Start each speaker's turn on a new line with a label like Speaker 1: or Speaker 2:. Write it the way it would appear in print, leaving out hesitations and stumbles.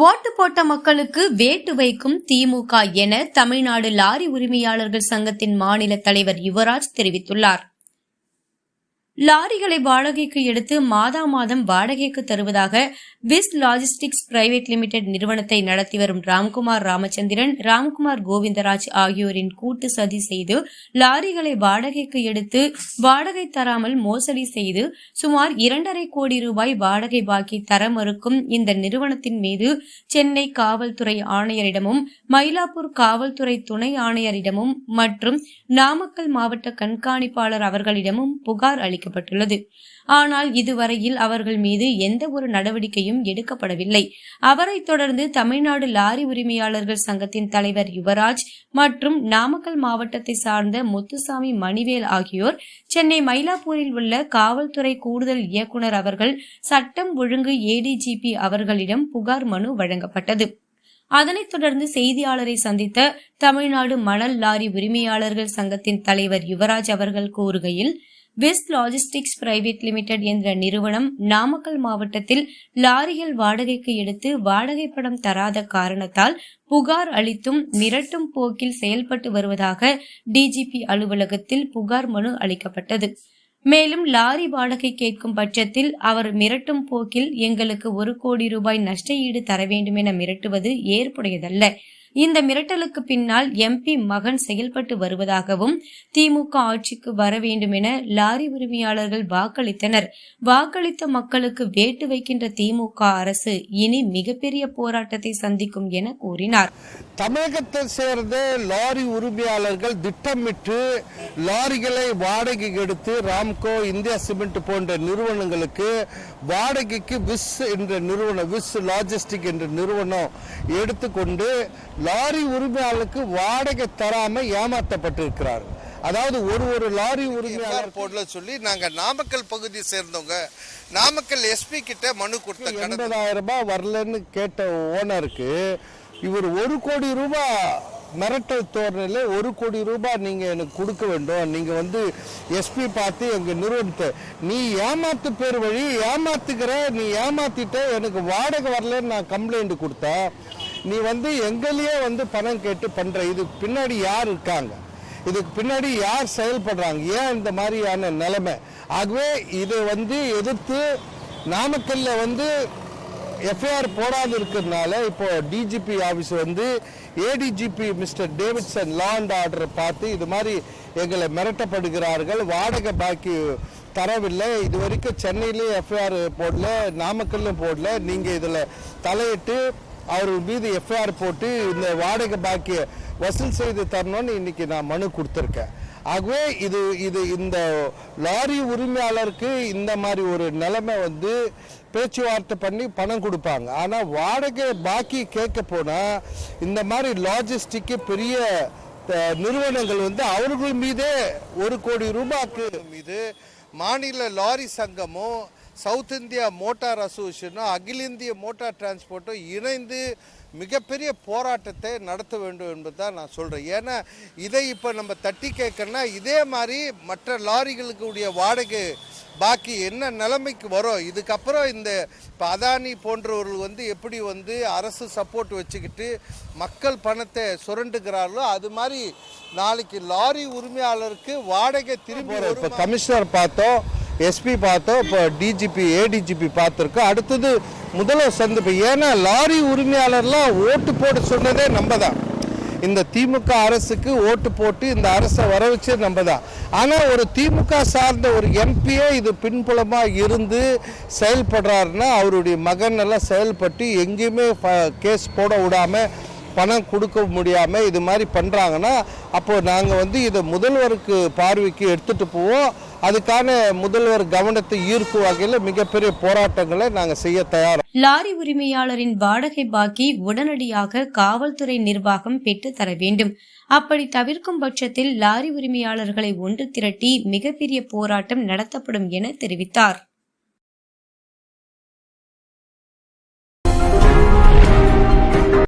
Speaker 1: ஓட்டு போட்ட மக்களுக்கு வேட்டு வைக்கும் திமுக என தமிழ்நாடு லாரி உரிமையாளர்கள் சங்கத்தின் மாநில தலைவர் யுவராஜ் தெரிவித்துள்ளார். லாரிகளை வாடகைக்கு எடுத்து மாதம் வாடகைக்கு தருவதாக விஸ் லாஜிஸ்டிக்ஸ் பிரைவேட் லிமிடெட் நிறுவனத்தை நடத்தி வரும் ராம்குமார் ராமச்சந்திரன், ராம்குமார் கோவிந்தராஜ் ஆகியோரின் கூட்டு சதி செய்து லாரிகளை வாடகைக்கு எடுத்து வாடகை தராமல் மோசடி செய்து சுமார் 2.5 கோடி ரூபாய் வாடகை பாக்கி தர மறுக்கும் இந்த நிறுவனத்தின் மீது சென்னை காவல்துறை ஆணையரிடமும், மயிலாப்பூர் காவல்துறை துணை ஆணையரிடமும் மற்றும் நாமக்கல் மாவட்ட கண்காணிப்பாளர் அவர்களிடமும் புகார் அளிக்கப்பட்டுள்ளது. ஆனால் இதுவரையில் அவர்கள் மீது எந்த ஒரு நடவடிக்கையும் எடுக்கப்படவில்லை. அவரை தொடர்ந்து தமிழ்நாடு லாரி உரிமையாளர்கள் சங்கத்தின் தலைவர் யுவராஜ் மற்றும் நாமக்கல் மாவட்டத்தை சார்ந்த முத்துசாமி, மணிவேல் ஆகியோர் சென்னை மயிலாப்பூரில் உள்ள காவல்துறை கூடுதல் இயக்குநர் அவர்கள் சட்டம் ஒழுங்கு ADGP அவர்களிடம் புகார் மனு வழங்கப்பட்டது. அதனைத் தொடர்ந்து செய்தியாளரை சந்தித்த தமிழ்நாடு மணல் லாரி உரிமையாளர்கள் சங்கத்தின் தலைவர் யுவராஜ் அவர்கள் கூறுகையில், விஸ் லாஜிஸ்டிக்ஸ் பிரைவேட் லிமிடெட் என்ற நிறுவனம் நாமக்கல் மாவட்டத்தில் லாரிகள் வாடகைக்கு எடுத்து வாடகை பணம் தராத காரணத்தால் புகார் அளித்தும் மிரட்டும் போக்கில் செயல்பட்டு வருவதாக DGP அலுவலகத்தில் புகார் மனு அளிக்கப்பட்டது. மேலும் லாரி வாடகை கேட்கும் பட்சத்தில் அவர் மிரட்டும் போக்கில் எங்களுக்கு 1 கோடி ரூபாய் நஷ்ட ஈடு தர வேண்டும் என மிரட்டுவது ஏற்புடையதல்ல. இந்த மிரட்டலுக்கு பின்னால் MP மகன் செயல்பட்டு வருவதாகவும், திமுக ஆட்சிக்கு வர வேண்டும் என லாரி உரிமையாளர்கள் வாக்களித்தனர். வாக்களித்த மக்களுக்கு வேட்டு வைக்கின்ற திமுக அரசு இனி மிகப்பெரிய போராட்டத்தை சந்திக்கும் என கூறினார்.
Speaker 2: தமிழகத்தை சேர்ந்த லாரி உரிமையாளர்கள் திட்டமிட்டு லாரிகளை வாடகை எடுத்து ராம்கோ, இந்தியா சிமெண்ட் போன்ற நிறுவனங்களுக்கு வாடகைக்கு விஸ் என்ற நிறுவனம், விஸ் லாஜிஸ்டிக் என்ற நிறுவனம் எடுத்துக்கொண்டு லாரி உரிமையாளருக்கு வாடகை தராம ஏமாற்றப்பட்டிருக்கிறார்கள். அதாவது ஒரு லாரி உரிமையாளர் போடல சொல்லி நாங்க நாமக்கல் பகுதியை சேர்ந்தவங்க நாமக்கல் SP கிட்ட மனு கொடுத்த 80,000 ரூபாய் வரலன்னு கேட்ட ஓனருக்கு இவர் 1 கோடி ரூபாய் மிரட்டல் தோரணையில் 1 கோடி ரூபாய் நீங்க எனக்கு கொடுக்க வேண்டும், நீங்க SP பார்த்து எங்க நிறுவனத்தை நீ ஏமாத்து பேர் வழி ஏமாத்துக்கிற, நீ ஏமாத்திட்ட, எனக்கு வாடகை வரலன்னு நான் கம்ப்ளைண்ட் கொடுத்தா நீ எங்களையே பணம் கேட்டு பண்ற. இது பின்னாடி யார் இருக்காங்க, இதுக்கு பின்னாடி யார் செயல்படுறாங்க, ஏன் இந்த மாதிரியான நிலைமை? ஆகவே இதை எதிர்த்து நாமக்கல்ல FIR போடாது இருக்கிறதுனால இப்போ DGP office ADGP mister Davidson law and order பார்த்து இது மாதிரி எங்களை மிரட்டப்படுகிறார்கள், வாடகை பாக்கி தரவில்லை, இது வரைக்கும் சென்னையிலே FIR போடல, நாமக்கல்லும் போடல, நீங்க இதுல தலையிட்டு அவர்கள் மீது FIR போட்டு இந்த வாடகை பாக்கிய வசூல் செய்து தரணும்னு இன்னைக்கு நான் மனு கொடுத்துருக்கேன். ஆகவே இது இந்த லாரி உரிமையாளருக்கு இந்த மாதிரி ஒரு நிலைமை பேச்சுவார்த்தை பண்ணி பணம் கொடுப்பாங்க. ஆனா வாடகை பாக்கி கேட்க போனா இந்த மாதிரி லாஜிஸ்டிக் பெரிய நிறுவனங்கள் அவர்கள் மீதே 1 கோடி ரூபாய்க்கு மீது மாநில லாரி சங்கமும், சவுத் இந்தியா மோட்டார் அசோசியேஷனும், அகில இந்திய மோட்டார் டிரான்ஸ்போர்ட்டும் இணைந்து மிகப்பெரிய போராட்டத்தை நடத்த வேண்டும் என்பதுதான் நான் சொல்கிறேன். ஏன்னா இதை இப்போ நம்ம தட்டி கேட்கணும்னா இதே மாதிரி மற்ற லாரிகளுக்குடைய வாடகை பாக்கி என்ன நிலைமைக்கு வரும், இதுக்கப்புறம் இந்த இப்போ அதானி போன்றவர்கள் எப்படி அரசு சப்போர்ட் வச்சுக்கிட்டு மக்கள் பணத்தை சுரண்டுகிறார்களோ அது மாதிரி நாளைக்கு லாரி உரிமையாளருக்கு வாடகை திரும்பி இப்போ கமிஷனர் பார்த்தோம், SP பார்த்தோம், இப்போ DGP ADGP பார்த்துருக்கோம், அடுத்தது முதல்வர் சந்திப்பு. ஏன்னா லாரி உரிமையாளர்லாம் ஓட்டு போட சொன்னதே நம்ம தான், இந்த திமுக அரசுக்கு ஓட்டு போட்டு இந்த அரசை வர வச்சு நம்ம தான். ஆனால் ஒரு திமுக சார்ந்த ஒரு MPயே இது பின்புலமாக இருந்து செயல்படுறாருன்னா அவருடைய மகன் எல்லாம் செயல்பட்டு எங்கேயுமே கேஸ் போட விடாமல் பணம் கொடுக்க முடியாமல் இது மாதிரி பண்ணுறாங்கன்னா அப்போ நாங்கள் இதை முதல்வருக்கு பார்வைக்கு எடுத்துகிட்டு போவோம். அதுக்கான முதல்வர் கவனத்தை ஈர்க்கும் வகையில் மிகப்பெரிய போராட்டங்களை நாங்கள் செய்ய தயார்.
Speaker 1: லாரி உரிமையாளரின் வாடகை பாக்கி உடனடியாக காவல்துறை நிர்வாகம் பெற்று தர வேண்டும். அப்படி தவிர்க்கும் பட்சத்தில் லாரி உரிமையாளர்களை ஒன்று திரட்டி மிகப்பெரிய போராட்டம் நடத்தப்படும் என தெரிவித்தார்.